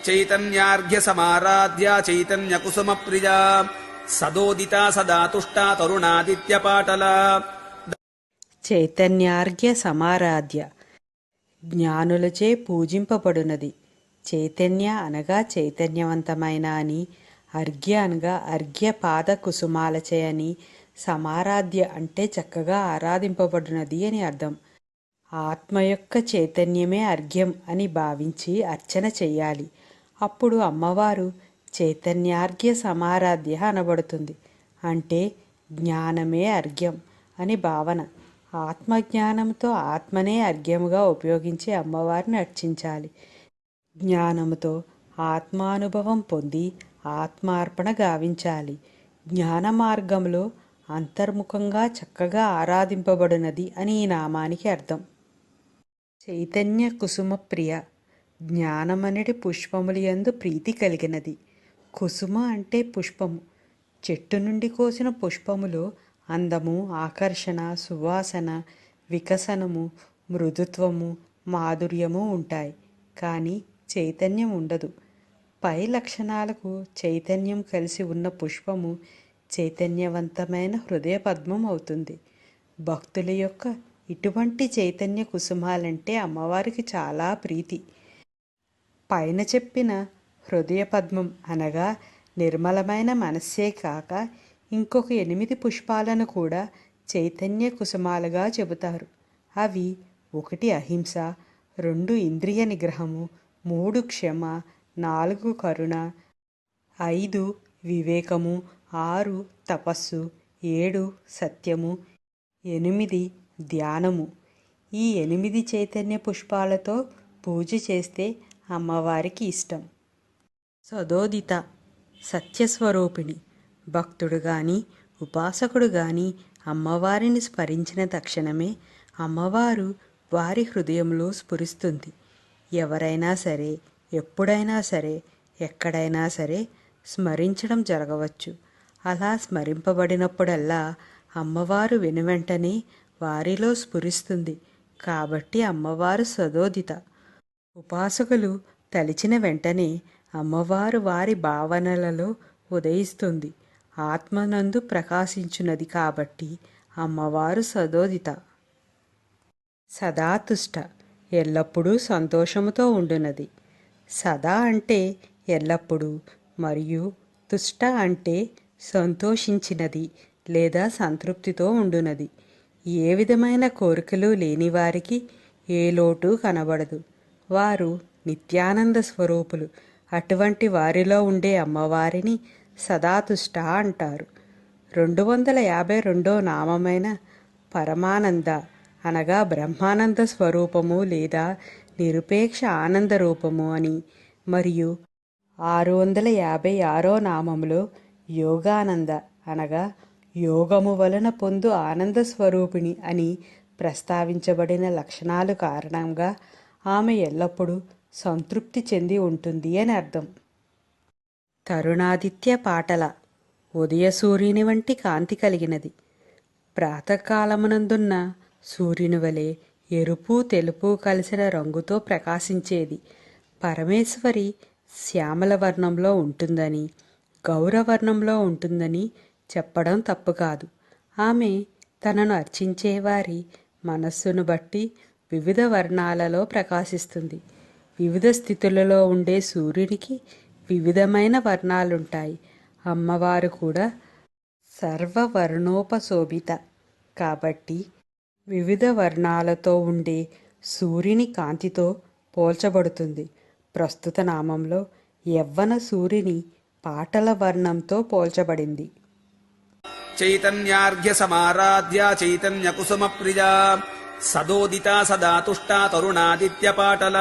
చైతన్యార్ఘ్య సమారాధ్య చైతన్య కుసుమ ప్రియా సదోదితా సదా తుష్టా తరుణాదిత్య పాటల. చైతన్యార్ఘ్య సమారాధ్య జ్ఞానులచే పూజింపబడునది. చైతన్య అనగా చైతన్యవంతమైన అని, అర్ఘ్య అనగా అర్ఘ్య పాద కుసుమాలచే అని, సమారాధ్య అంటే చక్కగా ఆరాధింపబడినది అని అర్థం. ఆత్మ యొక్క చైతన్యమే అర్ఘ్యం అని భావించి అర్చన చెయ్యాలి. అప్పుడు అమ్మవారు చైతన్యార్ఘ్య సమారాధ్య అనబడుతుంది. అంటే జ్ఞానమే అర్ఘ్యం అని భావన. ఆత్మజ్ఞానంతో ఆత్మనే అర్ఘ్యముగా ఉపయోగించి అమ్మవారిని అర్చించాలి. జ్ఞానముతో ఆత్మానుభవం పొంది ఆత్మార్పణ గావించాలి. జ్ఞాన మార్గంలో అంతర్ముఖంగా చక్కగా ఆరాధింపబడినది అని ఈ నామానికి అర్థం. చైతన్య కుసుమ ప్రియ జ్ఞానమనడి పుష్పములందు ప్రీతి కలిగినది. కుసుమ అంటే పుష్పము. చెట్టు నుండి కోసిన పుష్పములో అందము, ఆకర్షణ, సువాసన, వికసనము, మృదుత్వము, మాధుర్యము ఉంటాయి. కానీ చైతన్యం ఉండదు. పై లక్షణాలకు చైతన్యం కలిసి ఉన్న పుష్పము చైతన్యవంతమైన హృదయ పద్మం అవుతుంది. భక్తుల యొక్క ఇటువంటి చైతన్య కుసుమాలంటే అమ్మవారికి చాలా ప్రీతి. పైన చెప్పిన హృదయ పద్మం అనగా నిర్మలమైన మనస్సే కాక ఇంకొక 8 పుష్పాలను కూడా చైతన్య కుసుమాలుగా చెబుతారు. అవి 1 అహింస, 2 ఇంద్రియ నిగ్రహము, 3 క్షమ, 4 కరుణ, 5 వివేకము, 6 తపస్సు, 7 సత్యము, 8 ధ్యానము. ఈ 8 చైతన్య పుష్పాలతో పూజ చేస్తే అమ్మవారికి ఇష్టం. సదోదిత సత్యస్వరూపిణి. భక్తుడు గాని ఉపాసకుడు గాని అమ్మవారిని స్మరించిన తక్షణమే అమ్మవారు వారి హృదయంలో స్ఫురిస్తుంది. ఎవరైనా సరే, ఎప్పుడైనా సరే, ఎక్కడైనా సరే స్మరించడం జరగవచ్చు. అలా స్మరింపబడినప్పుడల్లా అమ్మవారు వెనువెంటనే వారిలో స్ఫురిస్తుంది. కాబట్టి అమ్మవారు సదోదిత. ఉపాసకులు తలిచిన వెంటనే అమ్మవారు వారి భావనలలో ఉదయిస్తుంది. ఆత్మనందు ప్రకాశించున్నది కాబట్టి అమ్మవారు సదోదిత. సదాతుష్ట ఎల్లప్పుడూ సంతోషముతో ఉండునది. సదా అంటే ఎల్లప్పుడూ, మరియు తుష్ట అంటే సంతోషించినది లేదా సంతృప్తితో ఉండునది. ఏ విధమైన కోరికలు లేని వారికి ఏ లోటు కనబడదు. వారు నిత్యానంద స్వరూపులు. అటువంటి వారిలో ఉండే అమ్మవారిని సదాతుష్ట అంటారు. 252వ నామమైన పరమానంద అనగా బ్రహ్మానంద స్వరూపము లేదా నిరుపేక్ష ఆనంద రూపము అని, మరియు 656వ నామములో యోగానంద అనగా యోగము వలన పొందు ఆనంద స్వరూపిణి అని ప్రస్తావించబడిన లక్షణాలు కారణంగా ఆమె ఎల్లప్పుడూ సంతృప్తి చెంది ఉంటుంది అని అర్థం. తరుణాదిత్య పాటల ఉదయ సూర్యుని వంటి కాంతి కలిగినది. ప్రాతకాలమునందున్న సూర్యుని వలె ఎరుపు తెలుపు కలిసిన రంగుతో ప్రకాశించేది. పరమేశ్వరి శ్యామల వర్ణంలో ఉంటుందని, గౌరవర్ణంలో ఉంటుందని చెప్పడం తప్పు కాదు. ఆమె తనను అర్చించేవారి మనస్సును బట్టి వివిధ వర్ణాలలో ప్రకాశిస్తుంది. వివిధ స్థితులలో ఉండే సూర్యునికి వివిధమైన వర్ణాలుంటాయి. అమ్మవారు కూడా సర్వవర్ణోపశోభిత కాబట్టి వివిధ వర్ణాలతో ఉండే సూర్యుని కాంతితో పోల్చబడుతుంది. ప్రస్తుత నామంలో యవ్వన సూర్యుని పాటల వర్ణంతో పోల్చబడింది. చైతన్యార్ఘ్య సమారాధ్య చైతన్య కుసుమ ప్రియా సదోదితా సదా తుష్టా తరుణాదిత్య పాటల.